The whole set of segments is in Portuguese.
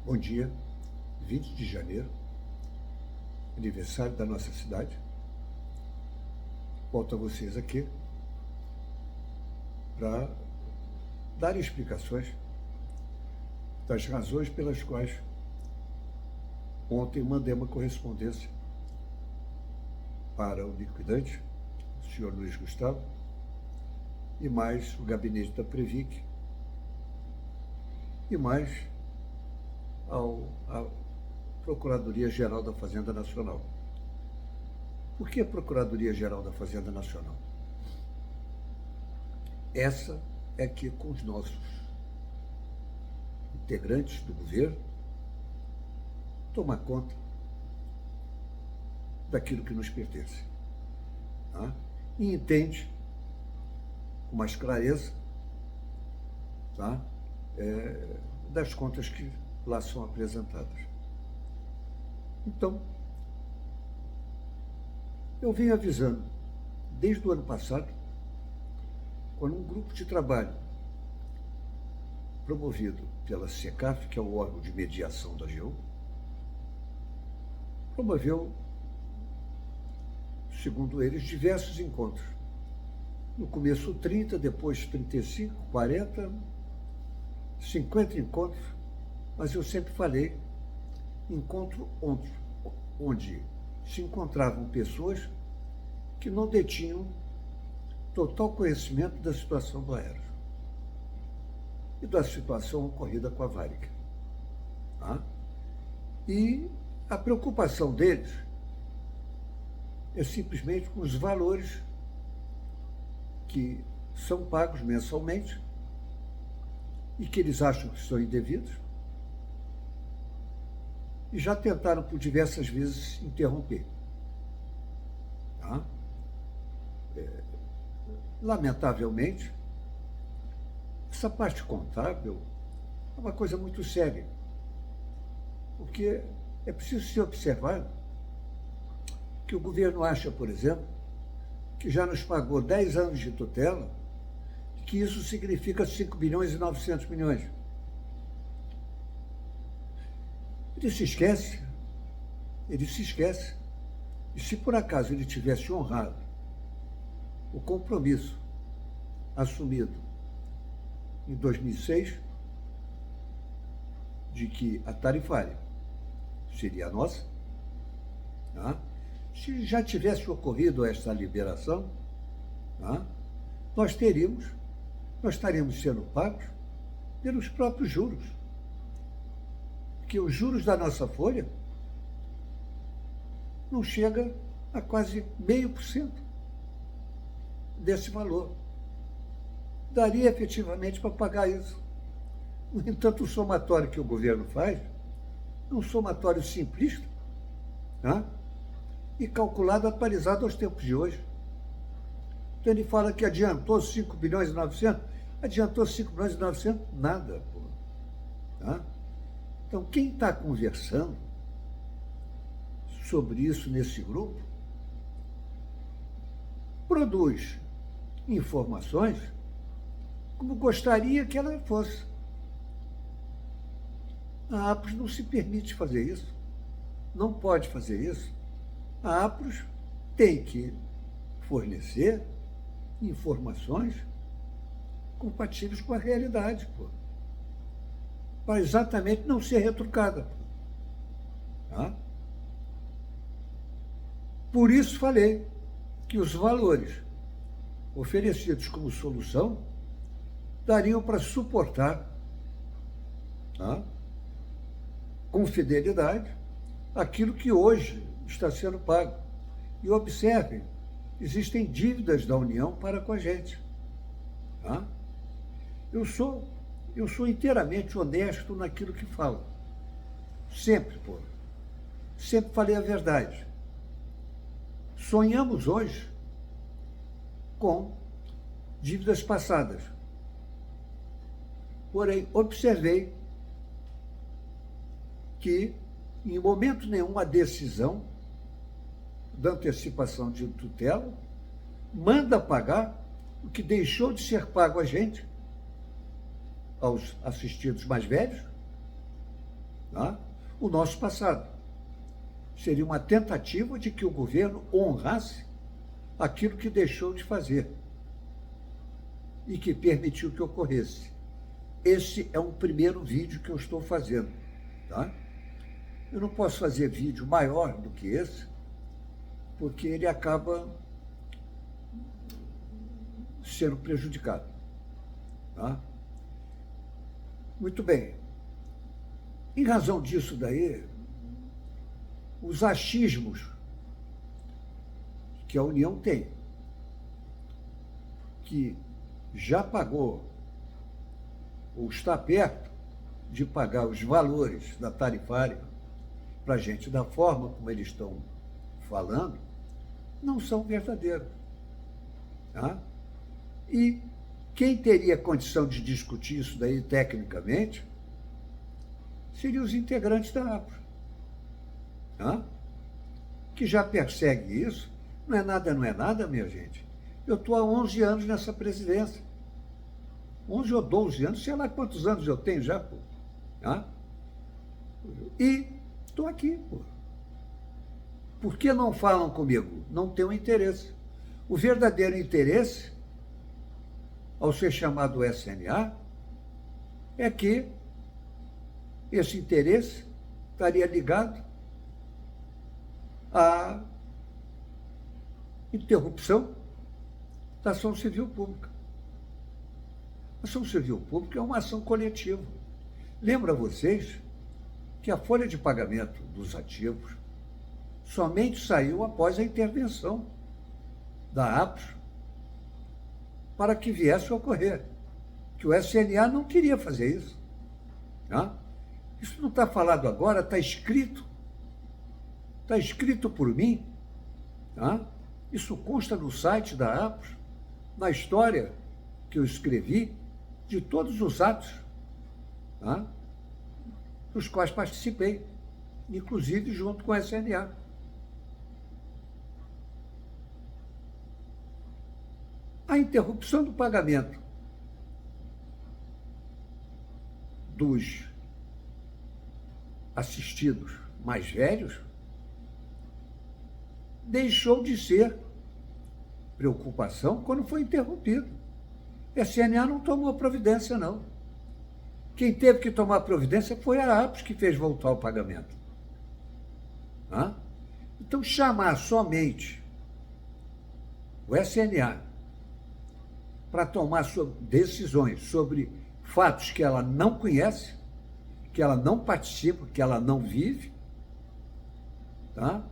Bom dia, 20 de janeiro, aniversário da nossa cidade. Volto a vocês aqui para dar explicações das razões pelas quais ontem mandei uma correspondência para o liquidante, o senhor Luiz Gustavo, e mais o gabinete da Previc, e mais à Procuradoria-Geral da Fazenda Nacional. Por que a Procuradoria-Geral da Fazenda Nacional? Essa é que, com os nossos integrantes do governo, toma conta daquilo que nos pertence, tá? E entende com mais clareza, tá? Das contas que lá são apresentadas. Então, eu venho avisando, desde o ano passado, quando um grupo de trabalho promovido pela SECAF, que é o órgão de mediação da AGU, promoveu, segundo eles, diversos encontros. No começo 30, depois 35, 40, 50 encontros, mas eu sempre falei encontro onde se encontravam pessoas que não detinham total conhecimento da situação do aéreo e da situação ocorrida com a Varig. Tá? E a preocupação deles é simplesmente com os valores que são pagos mensalmente e que eles acham que são indevidos, e já tentaram por diversas vezes interromper. Tá? Lamentavelmente, essa parte contábil é uma coisa muito séria, porque é preciso se observar que o governo acha, por exemplo, que já nos pagou 10 anos de tutela, que isso significa 5 bilhões e 900 milhões. Ele se esquece. E se por acaso ele tivesse honrado o compromisso assumido em 2006 de que a tarifária seria a nossa, tá? Se já tivesse ocorrido esta liberação, tá? nós estaríamos sendo pagos pelos próprios juros. Porque os juros da nossa folha não chega a quase 0,5% desse valor. Daria efetivamente para pagar isso. No entanto, o somatório que o governo faz é um somatório simplista, tá? E calculado, atualizado aos tempos de hoje. Então ele fala que adiantou 5 bilhões e 900, adiantou 5 bilhões e 900, nada, pô. Tá? Então, quem está conversando sobre isso nesse grupo produz informações como gostaria que ela fosse. A APROS não se permite fazer isso, não pode fazer isso. A APROS tem que fornecer informações compatíveis com a realidade, pô, para exatamente não ser retrucada. Tá? Por isso falei que os valores oferecidos como solução dariam para suportar, tá? Com fidelidade aquilo que hoje está sendo pago. E observem, existem dívidas da União para com a gente. Tá? Eu sou inteiramente honesto naquilo que falo. Sempre, pô. Sempre falei a verdade. Sonhamos hoje com dívidas passadas. Porém, observei que, em momento nenhum, a decisão da antecipação de tutela manda pagar o que deixou de ser pago a gente, aos assistidos mais velhos, tá? O nosso passado. Seria uma tentativa de que o governo honrasse aquilo que deixou de fazer e que permitiu que ocorresse. Esse é um primeiro vídeo que eu estou fazendo, tá? Eu não posso fazer vídeo maior do que esse, porque ele acaba sendo prejudicado, tá? Muito bem. Em razão disso daí, os achismos que a União tem, que já pagou ou está perto de pagar os valores da tarifária para a gente da forma como eles estão falando, não são verdadeiros. Tá? E quem teria condição de discutir isso daí tecnicamente seriam os integrantes da APRO, tá? Que já persegue isso. Não é nada, minha gente. Eu estou há 11 anos nessa presidência. 11 ou 12 anos, sei lá quantos anos eu tenho já, pô. Tá? E estou aqui, pô. Por que não falam comigo? Não tenho interesse. O verdadeiro interesse, ao ser chamado SNA, é que esse interesse estaria ligado à interrupção da ação civil pública. A ação civil pública é uma ação coletiva. Lembra vocês que a folha de pagamento dos ativos somente saiu após a intervenção da APRO para que viesse a ocorrer, que o SNA não queria fazer isso. Tá? Isso não está falado agora, está escrito por mim, tá? Isso consta no site da APRO, na história que eu escrevi de todos os atos, tá? Dos quais participei, inclusive junto com a SNA. A interrupção do pagamento dos assistidos mais velhos deixou de ser preocupação quando foi interrompido. A SNA não tomou providência, não. Quem teve que tomar providência foi a APRO, que fez voltar o pagamento. Tá? Então, chamar somente o SNA para tomar decisões sobre fatos que ela não conhece, que ela não participa, que ela não vive, tá?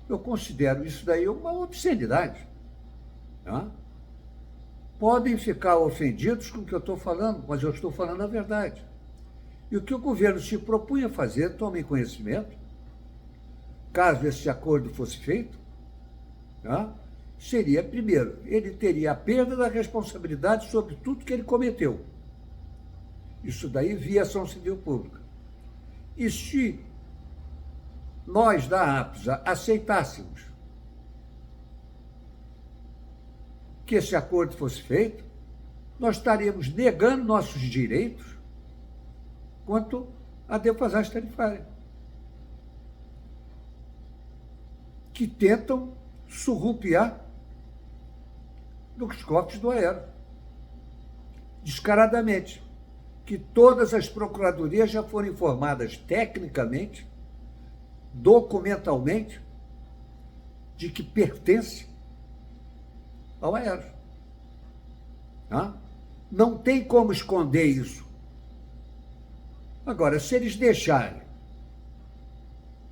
Eu considero isso daí uma obscenidade. Tá? Podem ficar ofendidos com o que eu estou falando, mas eu estou falando a verdade. E o que o governo se propunha a fazer, tomem conhecimento, caso esse acordo fosse feito, tá? Seria, primeiro, ele teria a perda da responsabilidade sobre tudo que ele cometeu. Isso daí via ação civil pública. E se nós da APSA aceitássemos que esse acordo fosse feito, nós estaríamos negando nossos direitos quanto à defasagem tarifária, que tentam surrupiar dos cofres do Aero, descaradamente, que todas as procuradorias já foram informadas tecnicamente, documentalmente, de que pertence ao Aero. Tá? Não tem como esconder isso. Agora, se eles deixarem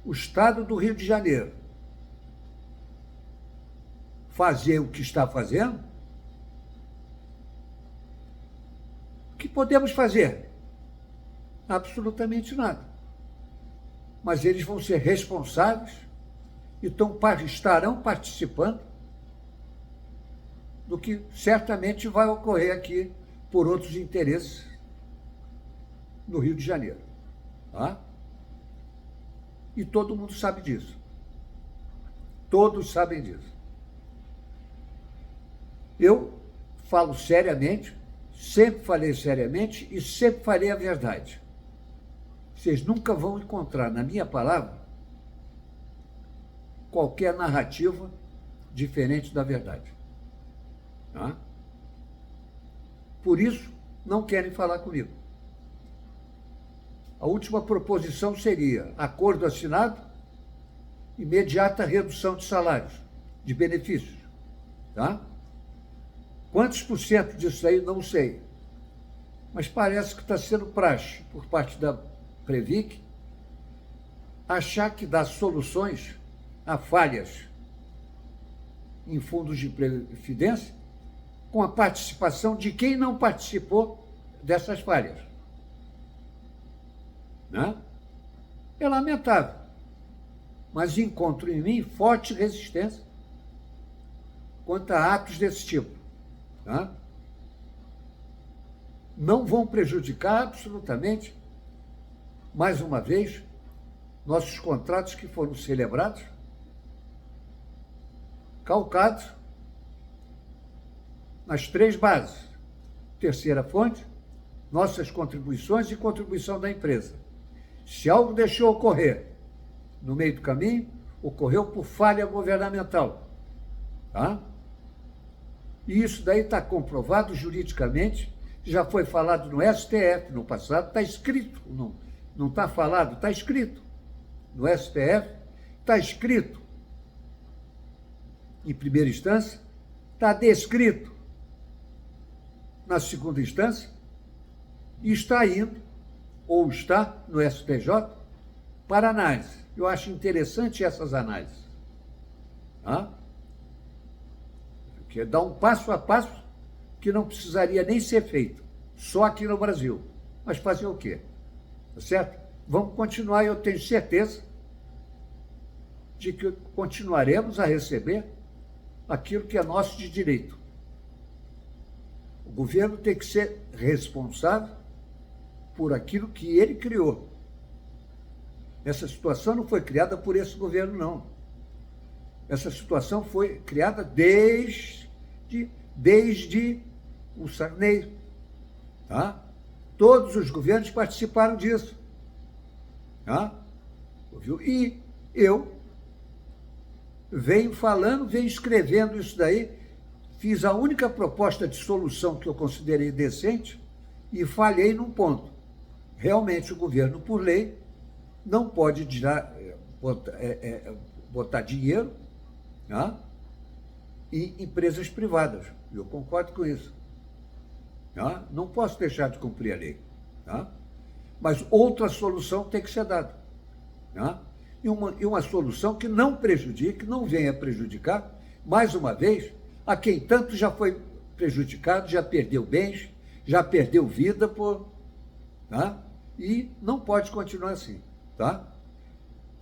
o Estado do Rio de Janeiro fazer o que está fazendo, o que podemos fazer? Absolutamente nada. Mas eles vão ser responsáveis e estarão participando do que certamente vai ocorrer aqui por outros interesses no Rio de Janeiro. Tá? E todo mundo sabe disso. Todos sabem disso. Eu falo seriamente, sempre falei seriamente e sempre falei a verdade. Vocês nunca vão encontrar na minha palavra qualquer narrativa diferente da verdade. Tá? Por isso, não querem falar comigo. A última proposição seria acordo assinado, imediata redução de salários, de benefícios. Tá? Quantos por cento disso aí, não sei. Mas parece que está sendo praxe por parte da Previc achar que dá soluções a falhas em fundos de previdência com a participação de quem não participou dessas falhas. Né? É lamentável, mas encontro em mim forte resistência quanto a atos desse tipo. Tá? Não vão prejudicar absolutamente, mais uma vez, nossos contratos que foram celebrados, calcados nas 3 bases. Terceira fonte, nossas contribuições e contribuição da empresa. Se algo deixou ocorrer no meio do caminho, ocorreu por falha governamental. Tá? E isso daí está comprovado juridicamente, já foi falado no STF no passado, está escrito, não está falado, está escrito. No STF está escrito em primeira instância, está descrito na segunda instância e está indo, ou está no STJ, para análise. Eu acho interessante essas análises. Tá? Que é dar um passo a passo que não precisaria nem ser feito, só aqui no Brasil. Mas fazer o quê? Tá certo? Vamos continuar, eu tenho certeza de que continuaremos a receber aquilo que é nosso de direito. O governo tem que ser responsável por aquilo que ele criou. Essa situação não foi criada por esse governo, não. Essa situação foi criada desde o Sarney. Tá? Todos os governos participaram disso. Tá? E eu venho escrevendo isso daí, fiz a única proposta de solução que eu considerei decente e falhei num ponto. Realmente o governo, por lei, não pode botar dinheiro, tá, em empresas privadas. Eu concordo com isso. Tá? Não posso deixar de cumprir a lei. Tá? Mas outra solução tem que ser dada. Tá? E uma solução que não prejudique, não venha prejudicar, mais uma vez, a quem tanto já foi prejudicado, já perdeu bens, já perdeu vida, tá? E não pode continuar assim. Tá?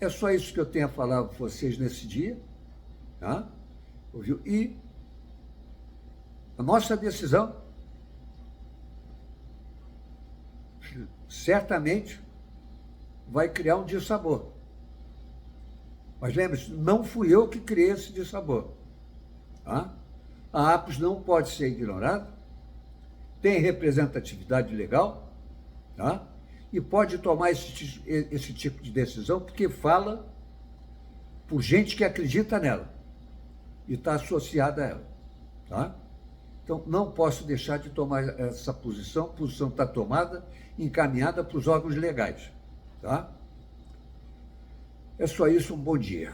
É só isso que eu tenho a falar com vocês nesse dia. Tá? Ouviu? E a nossa decisão certamente vai criar um dissabor. Mas lembre-se, não fui eu que criei esse dissabor. Tá? A APOS não pode ser ignorada, tem representatividade legal, tá? E pode tomar esse tipo de decisão porque fala por gente que acredita nela e está associada a ela. Tá? Então, não posso deixar de tomar essa posição. A posição está tomada, encaminhada para os órgãos legais. Tá? É só isso, um bom dia.